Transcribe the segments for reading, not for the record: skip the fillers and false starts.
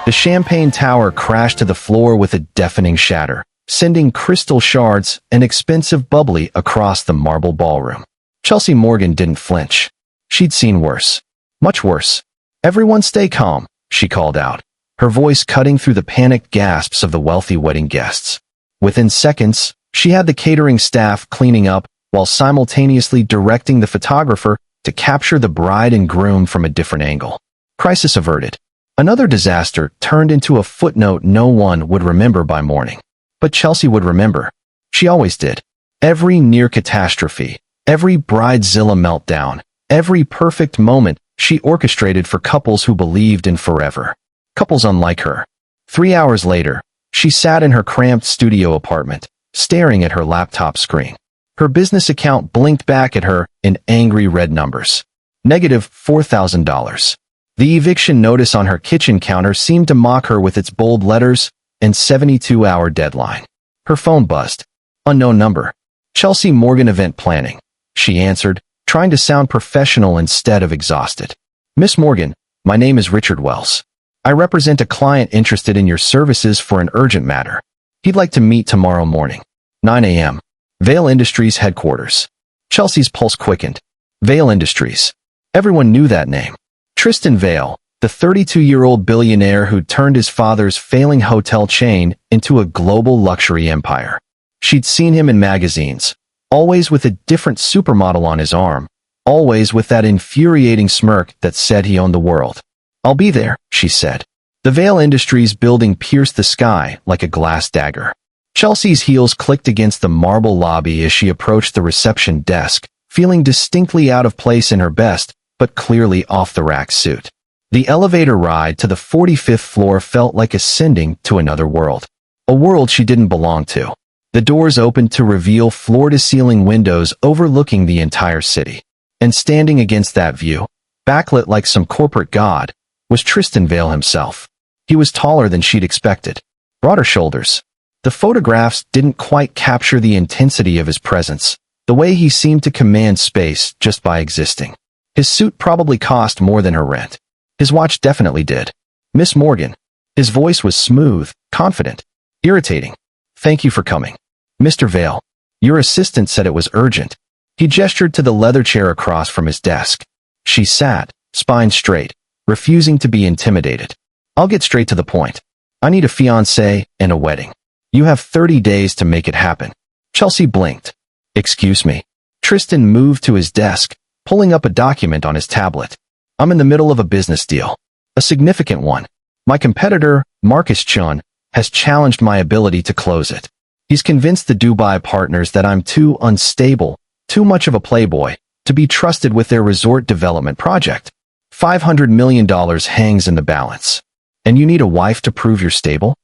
The champagne tower crashed to the floor with a deafening shatter, sending crystal shards and expensive bubbly across the marble ballroom. Chelsea Morgan didn't flinch. She'd seen worse. Much worse. "Everyone stay calm," she called out, her voice cutting through the panicked gasps of the wealthy wedding guests. Within seconds, she had the catering staff cleaning up while simultaneously directing the photographer to capture the bride and groom from a different angle. Crisis averted. Another disaster turned into a footnote no one would remember by morning. But Chelsea would remember. She always did. Every near catastrophe, every bridezilla meltdown, every perfect moment she orchestrated for couples who believed in forever. Couples unlike her. 3 hours later, she sat in her cramped studio apartment, staring at her laptop screen. Her business account blinked back at her in angry red numbers. Negative $4,000. The eviction notice on her kitchen counter seemed to mock her with its bold letters and 72-hour deadline. Her phone buzzed. Unknown number. Chelsea Morgan Event Planning. She answered, trying to sound professional instead of exhausted. "Miss Morgan, my name is Richard Wells. I represent a client interested in your services for an urgent matter. He'd like to meet tomorrow morning. 9 a.m. Vale Industries headquarters." Chelsea's pulse quickened. Vale Industries. Everyone knew that name. Tristan Vale, the 32-year-old billionaire who'd turned his father's failing hotel chain into a global luxury empire. She'd seen him in magazines, always with a different supermodel on his arm, always with that infuriating smirk that said he owned the world. "I'll be there," she said. The Vale Industries building pierced the sky like a glass dagger. Chelsea's heels clicked against the marble lobby as she approached the reception desk, feeling distinctly out of place in her best, but clearly off-the-rack suit. The elevator ride to the 45th floor felt like ascending to another world. A world she didn't belong to. The doors opened to reveal floor-to-ceiling windows overlooking the entire city. And standing against that view, backlit like some corporate god, was Tristan Vale himself. He was taller than she'd expected. Broader shoulders. The photographs didn't quite capture the intensity of his presence, the way he seemed to command space just by existing. His suit probably cost more than her rent. His watch definitely did. "Miss Morgan." His voice was smooth, confident, irritating. "Thank you for coming. Mr. Vale, your assistant said it was urgent." He gestured to the leather chair across from his desk. She sat, spine straight, refusing to be intimidated. "I'll get straight to the point. I need a fiancé and a wedding. You have 30 days to make it happen." Chelsea blinked. "Excuse me." Tristan moved to his desk, pulling up a document on his tablet. "I'm in the middle of a business deal. A significant one. My competitor, Marcus Chun, has challenged my ability to close it. He's convinced the Dubai partners that I'm too unstable, too much of a playboy, to be trusted with their resort development project. $500 million hangs in the balance. And you need a wife to prove you're stable?"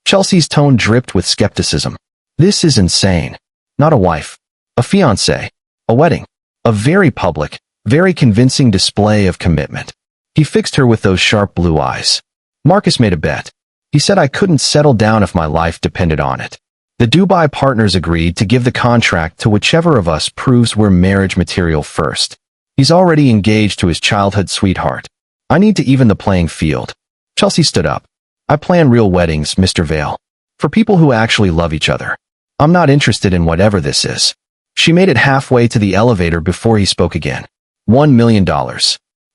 Chelsea's tone dripped with skepticism. "This is insane. Not a wife. A fiancé. A wedding. A very public, very convincing display of commitment." He fixed her with those sharp blue eyes. "Marcus made a bet. He said I couldn't settle down if my life depended on it. The Dubai partners agreed to give the contract to whichever of us proves we're marriage material first. He's already engaged to his childhood sweetheart. I need to even the playing field." Chelsea stood up. "I plan real weddings, Mr. Vale. For people who actually love each other. I'm not interested in whatever this is." She made it halfway to the elevator before he spoke again. $1 million.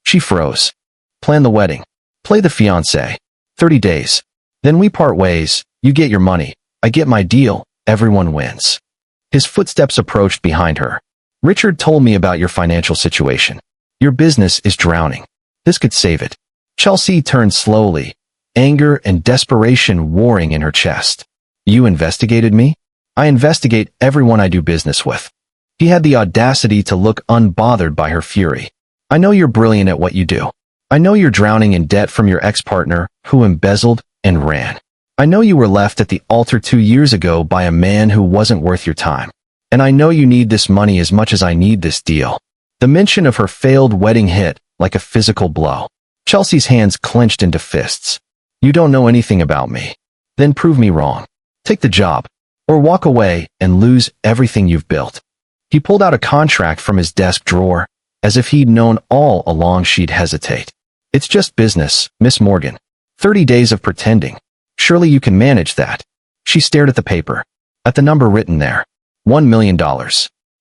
She froze. "Plan the wedding. Play the fiancé. 30 days. Then we part ways. You get your money. I get my deal. Everyone wins." His footsteps approached behind her. "Richard told me about your financial situation. Your business is drowning. This could save it." Chelsea turned slowly, anger and desperation warring in her chest. "You investigated me? I investigate everyone I do business with." He had the audacity to look unbothered by her fury. "I know you're brilliant at what you do. I know you're drowning in debt from your ex-partner who embezzled and ran. I know you were left at the altar 2 years ago by a man who wasn't worth your time. And I know you need this money as much as I need this deal." The mention of her failed wedding hit like a physical blow. Chelsea's hands clenched into fists. "You don't know anything about me. Then prove me wrong. Take the job. Or walk away and lose everything you've built." He pulled out a contract from his desk drawer, as if he'd known all along she'd hesitate. "It's just business, Miss Morgan. 30 days of pretending. Surely you can manage that. She stared at the paper, at the number written there. $1 million.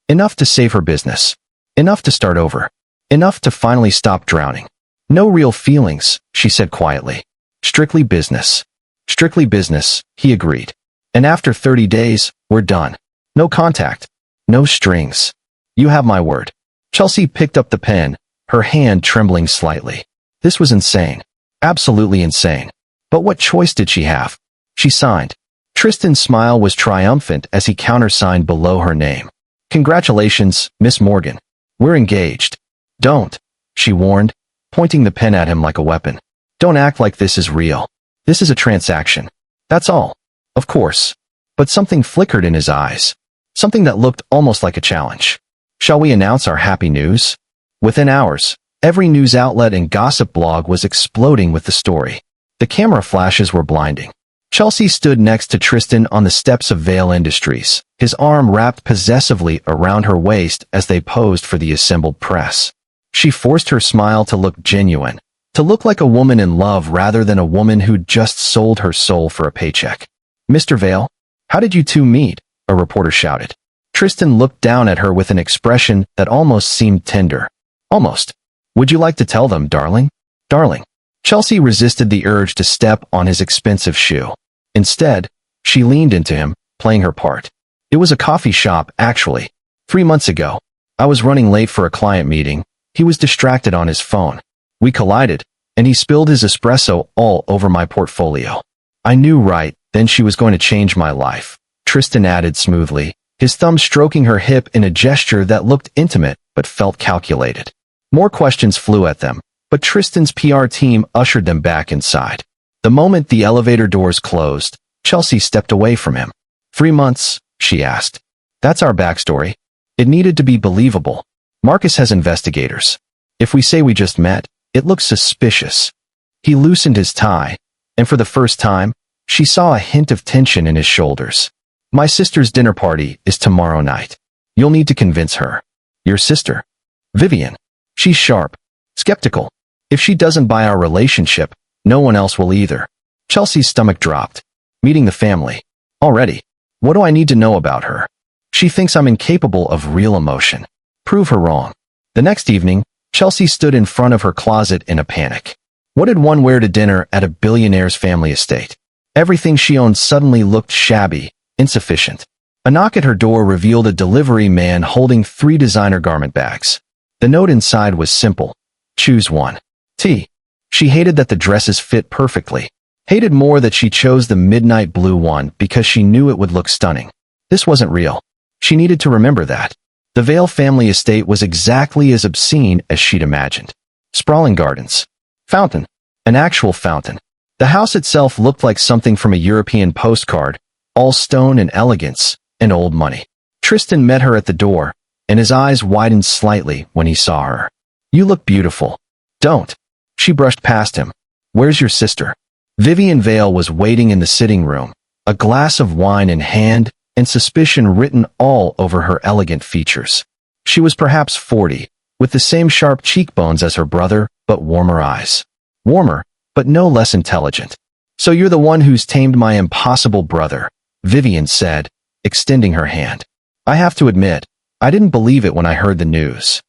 Enough to save her business. Enough to start over. Enough to finally stop drowning. No real feelings, she said quietly. Strictly business. Strictly business, he agreed. And after 30 days, we're done. No contact. No strings. You have my word. Chelsea picked up the pen, her hand trembling slightly. This was insane. Absolutely insane. But what choice did she have? She signed. Tristan's smile was triumphant as he countersigned below her name. Congratulations, Miss Morgan. We're engaged. Don't, she warned, pointing the pen at him like a weapon. Don't act like this is real. This is a transaction. That's all. Of course. But something flickered in his eyes. Something that looked almost like a challenge. Shall we announce our happy news? Within hours, every news outlet and gossip blog was exploding with the story. The camera flashes were blinding. Chelsea stood next to Tristan on the steps of Vale Industries, his arm wrapped possessively around her waist as they posed for the assembled press. She forced her smile to look genuine, to look like a woman in love rather than a woman who'd just sold her soul for a paycheck. Mr. Vale, how did you two meet? A reporter shouted. Tristan looked down at her with an expression that almost seemed tender. Almost. Would you like to tell them, darling? Darling. Chelsea resisted the urge to step on his expensive shoe. Instead, she leaned into him, playing her part. It was a coffee shop, actually. 3 months ago. I was running late for a client meeting. He was distracted on his phone. We collided, and he spilled his espresso all over my portfolio. I knew right then she was going to change my life, Tristan added smoothly, his thumb stroking her hip in a gesture that looked intimate but felt calculated. More questions flew at them, but Tristan's PR team ushered them back inside. The moment the elevator doors closed, Chelsea stepped away from him. 3 months, she asked. That's our backstory. It needed to be believable. Marcus has investigators. If we say we just met, it looks suspicious. He loosened his tie, and for the first time, she saw a hint of tension in his shoulders. My sister's dinner party is tomorrow night. You'll need to convince her. Your sister? Vivian. She's sharp, skeptical. If she doesn't buy our relationship, no one else will either. Chelsea's stomach dropped. Meeting the family. Already. What do I need to know about her? She thinks I'm incapable of real emotion. Prove her wrong. The next evening, Chelsea stood in front of her closet in a panic. What did one wear to dinner at a billionaire's family estate? Everything she owned suddenly looked shabby, insufficient. A knock at her door revealed a delivery man holding 3 designer garment bags. The note inside was simple. Choose one. She hated that the dresses fit perfectly. Hated more that she chose the midnight blue one because she knew it would look stunning. This wasn't real. She needed to remember that. The Vale family estate was exactly as obscene as she'd imagined. Sprawling gardens. Fountain. An actual fountain. The house itself looked like something from a European postcard, all stone and elegance, and old money. Tristan met her at the door, and his eyes widened slightly when he saw her. You look beautiful. Don't. She brushed past him. Where's your sister? Vivian Vale was waiting in the sitting room, a glass of wine in hand, and suspicion written all over her elegant features. She was perhaps 40, with the same sharp cheekbones as her brother, but warmer eyes. Warmer, but no less intelligent. So you're the one who's tamed my impossible brother, Vivian said, extending her hand. I have to admit, I didn't believe it when I heard the news.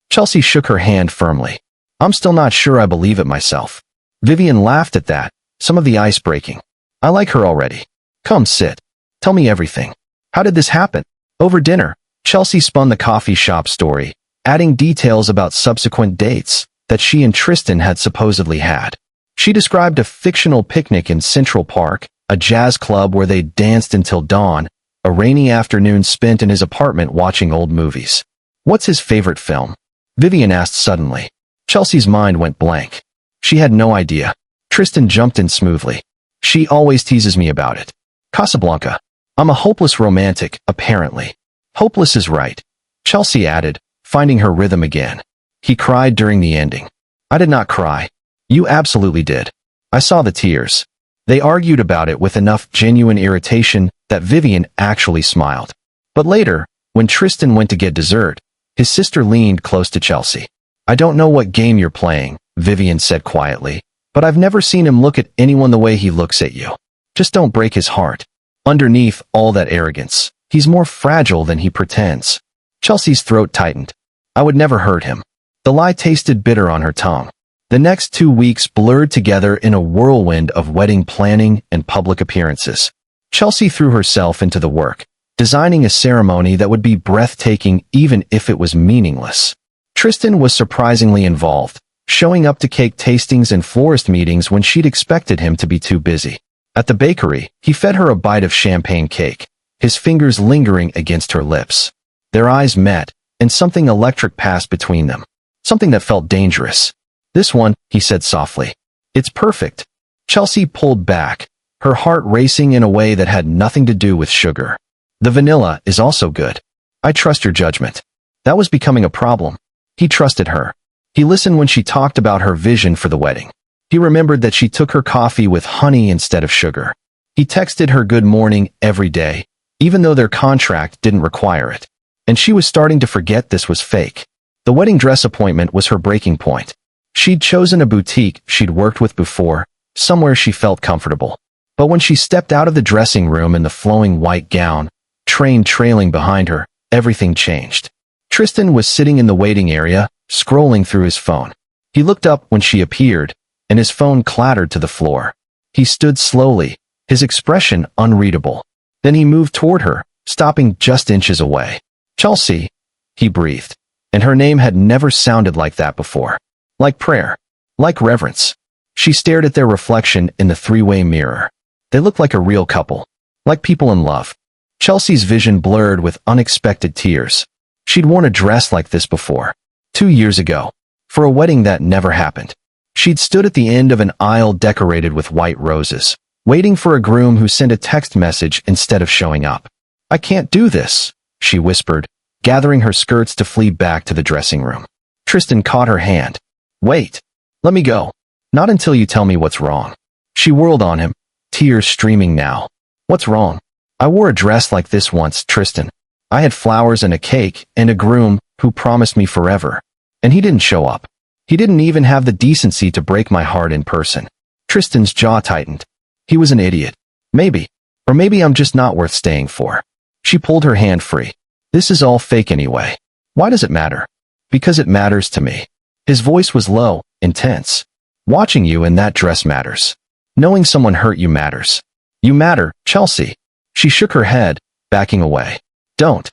Chelsea shook her hand firmly. I'm still not sure I believe it myself. Vivian laughed at that, some of the ice breaking. I like her already. Come sit. Tell me everything. How did this happen? Over dinner, Chelsea spun the coffee shop story, adding details about subsequent dates that she and Tristan had supposedly had. She described a fictional picnic in Central Park, a jazz club where they danced until dawn, a rainy afternoon spent in his apartment watching old movies. What's his favorite film? Vivian asked suddenly. Chelsea's mind went blank. She had no idea. Tristan jumped in smoothly. She always teases me about it. Casablanca. I'm a hopeless romantic, apparently. Hopeless is right. Chelsea added, finding her rhythm again. He cried during the ending. I did not cry. You absolutely did. I saw the tears. They argued about it with enough genuine irritation that Vivian actually smiled. But later, when Tristan went to get dessert, his sister leaned close to Chelsea. I don't know what game you're playing, Vivian said quietly, But I've never seen him look at anyone the way he looks at you. Just don't break his heart. Underneath all that arrogance, he's more fragile than he pretends. Chelsea's throat tightened. I would never hurt him. The lie tasted bitter on her tongue. The next 2 weeks blurred together in a whirlwind of wedding planning and public appearances. Chelsea threw herself into the work, designing a ceremony that would be breathtaking even if it was meaningless. Tristan was surprisingly involved, showing up to cake tastings and florist meetings when she'd expected him to be too busy. At the bakery, he fed her a bite of champagne cake, his fingers lingering against her lips. Their eyes met, and something electric passed between them. Something that felt dangerous. This one, he said softly. It's perfect. Chelsea pulled back, her heart racing in a way that had nothing to do with sugar. The vanilla is also good. I trust your judgment. That was becoming a problem. He trusted her. He listened when she talked about her vision for the wedding. He remembered that she took her coffee with honey instead of sugar. He texted her good morning every day, even though their contract didn't require it. And she was starting to forget this was fake. The wedding dress appointment was her breaking point. She'd chosen a boutique she'd worked with before, somewhere she felt comfortable. But when she stepped out of the dressing room in the flowing white gown, train trailing behind her, everything changed. Tristan was sitting in the waiting area, scrolling through his phone. He looked up when she appeared, and his phone clattered to the floor. He stood slowly, his expression unreadable. Then he moved toward her, stopping just inches away. Chelsea, he breathed, and her name had never sounded like that before. Like prayer. Like reverence. She stared at their reflection in the three-way mirror. They looked like a real couple. Like people in love. Chelsea's vision blurred with unexpected tears. She'd worn a dress like this before. 2 years ago. For a wedding that never happened. She'd stood at the end of an aisle decorated with white roses, waiting for a groom who sent a text message instead of showing up. I can't do this, she whispered, gathering her skirts to flee back to the dressing room. Tristan caught her hand. Wait. Let me go. Not until you tell me what's wrong. She whirled on him, tears streaming now. What's wrong? I wore a dress like this once, Tristan. I had flowers and a cake and a groom who promised me forever. And he didn't show up. He didn't even have the decency to break my heart in person. Tristan's jaw tightened. He was an idiot. Maybe. Or maybe I'm just not worth staying for. She pulled her hand free. This is all fake anyway. Why does it matter? Because it matters to me. His voice was low, intense. Watching you in that dress matters. Knowing someone hurt you matters. You matter, Chelsea. She shook her head, backing away. Don't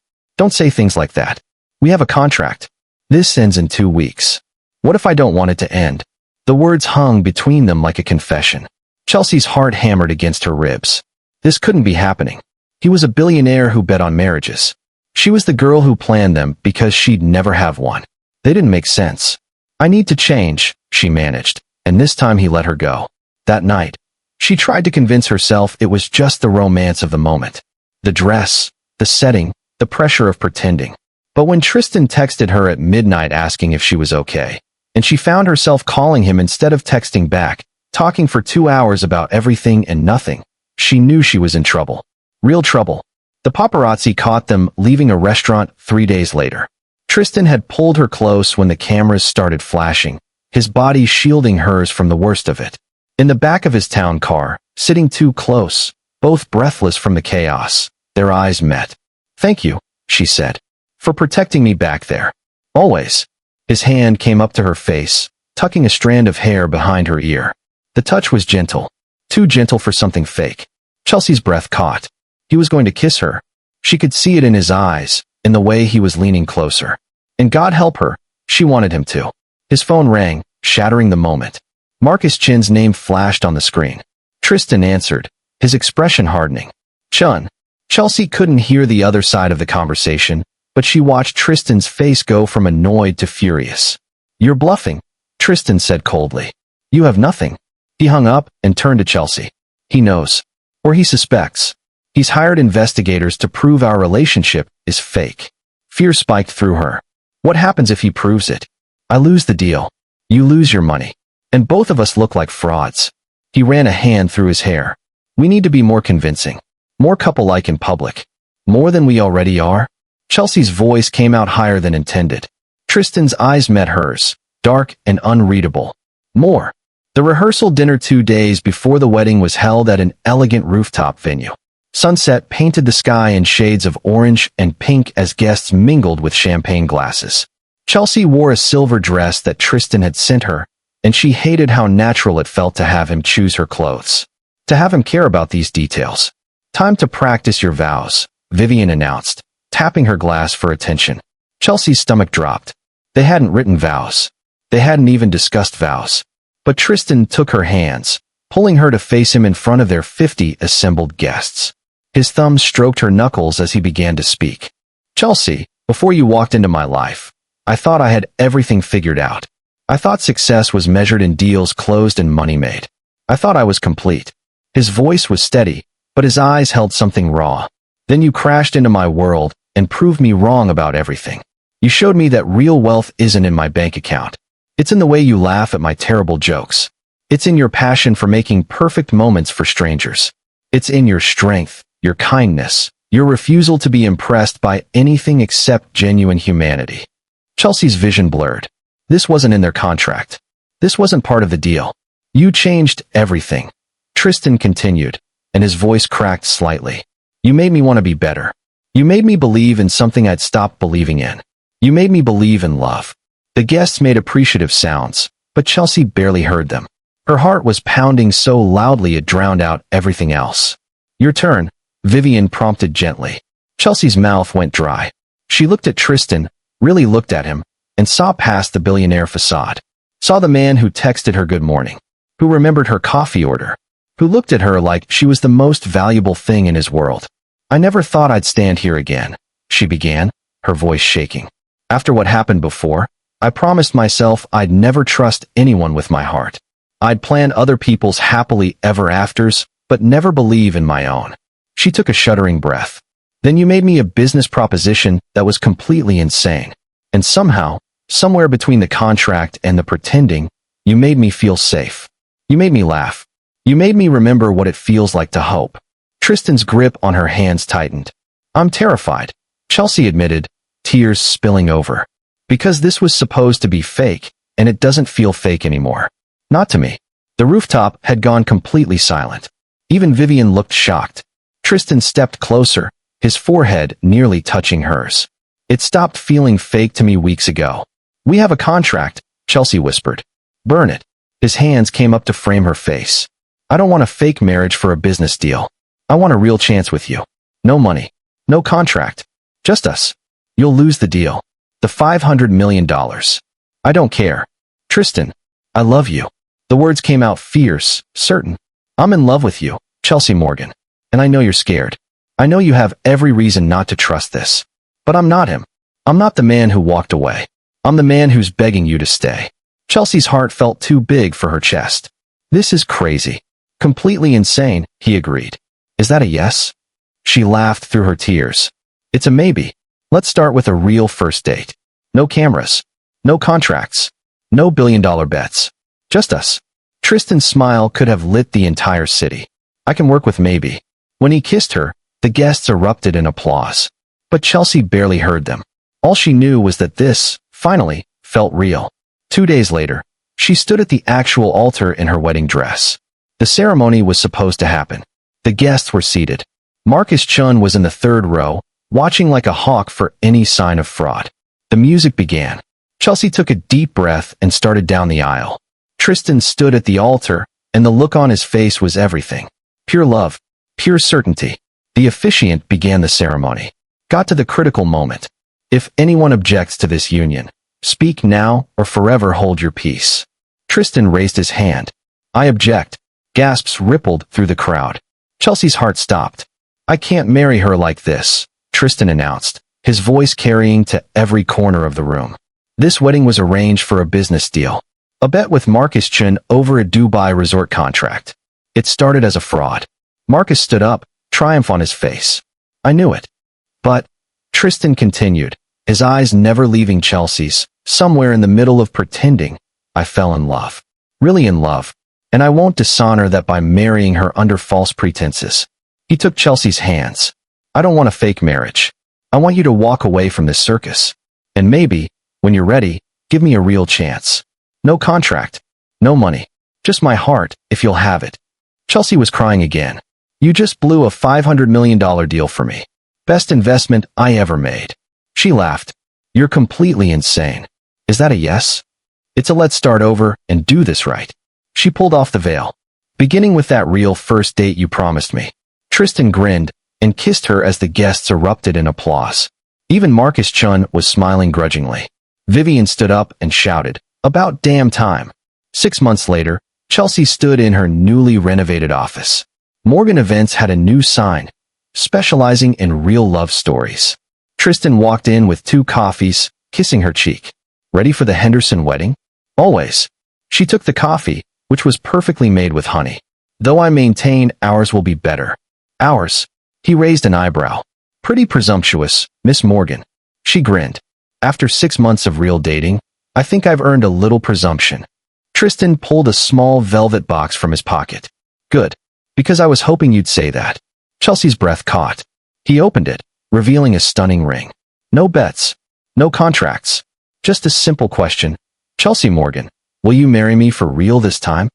say things like that. We have a contract. This ends in 2 weeks. What if I don't want it to end? The words hung between them like a confession. Chelsea's heart hammered against her ribs. This couldn't be happening. He was a billionaire who bet on marriages. She was the girl who planned them because she'd never have one. They didn't make sense. I need to change, she managed, and this time he let her go. That night, she tried to convince herself it was just the romance of the moment. The dress, the setting, the pressure of pretending. But when Tristan texted her at midnight asking if she was okay, and she found herself calling him instead of texting back, talking for 2 hours about everything and nothing, she knew she was in trouble. Real trouble. The paparazzi caught them leaving a restaurant 3 days later. Tristan had pulled her close when the cameras started flashing, his body shielding hers from the worst of it. In the back of his town car, sitting too close, both breathless from the chaos, their eyes met. Thank you, she said, for protecting me back there. Always. His hand came up to her face, tucking a strand of hair behind her ear. The touch was gentle. Too gentle for something fake. Chelsea's breath caught. He was going to kiss her. She could see it in his eyes, in the way he was leaning closer. And God help her, she wanted him to. His phone rang, shattering the moment. Marcus Chin's name flashed on the screen. Tristan answered, his expression hardening. Chun. Chelsea couldn't hear the other side of the conversation, but she watched Tristan's face go from annoyed to furious. You're bluffing, Tristan said coldly. You have nothing. He hung up and turned to Chelsea. He knows. Or he suspects. He's hired investigators to prove our relationship is fake. Fear spiked through her. What happens if he proves it? I lose the deal. You lose your money. And both of us look like frauds. He ran a hand through his hair. We need to be more convincing. More couple-like in public. More than we already are? Chelsea's voice came out higher than intended. Tristan's eyes met hers, dark and unreadable. More. The rehearsal dinner 2 days before the wedding was held at an elegant rooftop venue. Sunset painted the sky in shades of orange and pink as guests mingled with champagne glasses. Chelsea wore a silver dress that Tristan had sent her, and she hated how natural it felt to have him choose her clothes. To have him care about these details. "Time to practice your vows," Vivian announced, tapping her glass for attention. Chelsea's stomach dropped. They hadn't written vows. They hadn't even discussed vows. But Tristan took her hands, pulling her to face him in front of their 50 assembled guests. His thumbs stroked her knuckles as he began to speak. "Chelsea, before you walked into my life, I thought I had everything figured out. I thought success was measured in deals closed and money made. I thought I was complete." His voice was steady, but his eyes held something raw. "Then you crashed into my world and proved me wrong about everything. You showed me that real wealth isn't in my bank account. It's in the way you laugh at my terrible jokes. It's in your passion for making perfect moments for strangers. It's in your strength, your kindness, your refusal to be impressed by anything except genuine humanity." Chelsea's vision blurred. This wasn't in their contract. This wasn't part of the deal. "You changed everything," Tristan continued, and his voice cracked slightly. "You made me want to be better. You made me believe in something I'd stopped believing in. You made me believe in love." The guests made appreciative sounds, but Chelsea barely heard them. Her heart was pounding so loudly it drowned out everything else. "Your turn," Vivian prompted gently. Chelsea's mouth went dry. She looked at Tristan, really looked at him, and saw past the billionaire facade. Saw the man who texted her good morning, who remembered her coffee order, who looked at her like she was the most valuable thing in his world. "I never thought I'd stand here again," she began, her voice shaking. "After what happened before, I promised myself I'd never trust anyone with my heart. I'd plan other people's happily ever afters, but never believe in my own." She took a shuddering breath. "Then you made me a business proposition that was completely insane. And somehow, somewhere between the contract and the pretending, you made me feel safe. You made me laugh. You made me remember what it feels like to hope." Tristan's grip on her hands tightened. "I'm terrified," Chelsea admitted, tears spilling over. "Because this was supposed to be fake, and it doesn't feel fake anymore. Not to me." The rooftop had gone completely silent. Even Vivian looked shocked. Tristan stepped closer, his forehead nearly touching hers. "It stopped feeling fake to me weeks ago." "We have a contract," Chelsea whispered. "Burn it." His hands came up to frame her face. "I don't want a fake marriage for a business deal. I want a real chance with you. No money. No contract. Just us. You'll lose the deal. The $500 million. I don't care. Tristan, I love you." The words came out fierce, certain. "I'm in love with you, Chelsea Morgan. And I know you're scared. I know you have every reason not to trust this. But I'm not him. I'm not the man who walked away. I'm the man who's begging you to stay." Chelsea's heart felt too big for her chest. "This is crazy. Completely insane," he agreed. "Is that a yes?" She laughed through her tears. "It's a maybe. Let's start with a real first date. No cameras. No contracts. No billion-dollar bets. Just us." Tristan's smile could have lit the entire city. "I can work with maybe." When he kissed her, the guests erupted in applause. But Chelsea barely heard them. All she knew was that this, finally, felt real. 2 days later, she stood at the actual altar in her wedding dress. The ceremony was supposed to happen. The guests were seated. Marcus Chun was in the third row, watching like a hawk for any sign of fraud. The music began. Chelsea took a deep breath and started down the aisle. Tristan stood at the altar, and the look on his face was everything. Pure love. Pure certainty. The officiant began the ceremony. Got to the critical moment. "If anyone objects to this union, speak now or forever hold your peace." Tristan raised his hand. "I object." Gasps rippled through the crowd. Chelsea's heart stopped. "I can't marry her like this," Tristan announced, his voice carrying to every corner of the room. This wedding was arranged for a business deal. A bet with Marcus Chun over a Dubai resort contract. It started as a fraud. Marcus stood up, triumph on his face. "I knew it." "But," Tristan continued, his eyes never leaving Chelsea's, "somewhere in the middle of pretending, I fell in love. Really in love. And I won't dishonor that by marrying her under false pretenses." He took Chelsea's hands. "I don't want a fake marriage. I want you to walk away from this circus. And maybe, when you're ready, give me a real chance. No contract. No money. Just my heart, if you'll have it. Chelsea was crying again. You just blew a $500 million deal for me. Best investment I ever made. She laughed. You're completely insane. Is that a yes? It's a let's start over and do this right. She pulled off the veil. Beginning with that real first date you promised me. Tristan grinned and kissed her as the guests erupted in applause. Even Marcus Chun was smiling grudgingly. Vivian stood up and shouted, about damn time. 6 months later, Chelsea stood in her newly renovated office. Morgan Events had a new sign, specializing in real love stories. Tristan walked in with 2 coffees, kissing her cheek. Ready for the Henderson wedding? Always. She took the coffee, which was perfectly made with honey. Though I maintain ours will be better. Ours? He raised an eyebrow. Pretty presumptuous, Miss Morgan. She grinned. After 6 months of real dating, I think I've earned a little presumption. Tristan pulled a small velvet box from his pocket. Good. Because I was hoping you'd say that. Chelsea's breath caught. He opened it, revealing a stunning ring. No bets. No contracts. Just a simple question. Chelsea Morgan, will you marry me for real this time?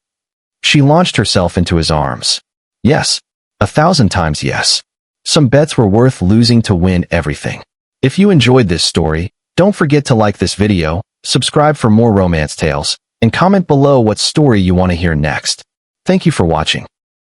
She launched herself into his arms. Yes. 1,000 times yes. Some bets were worth losing to win everything. If you enjoyed this story, don't forget to like this video, subscribe for more romance tales, and comment below what story you want to hear next. Thank you for watching.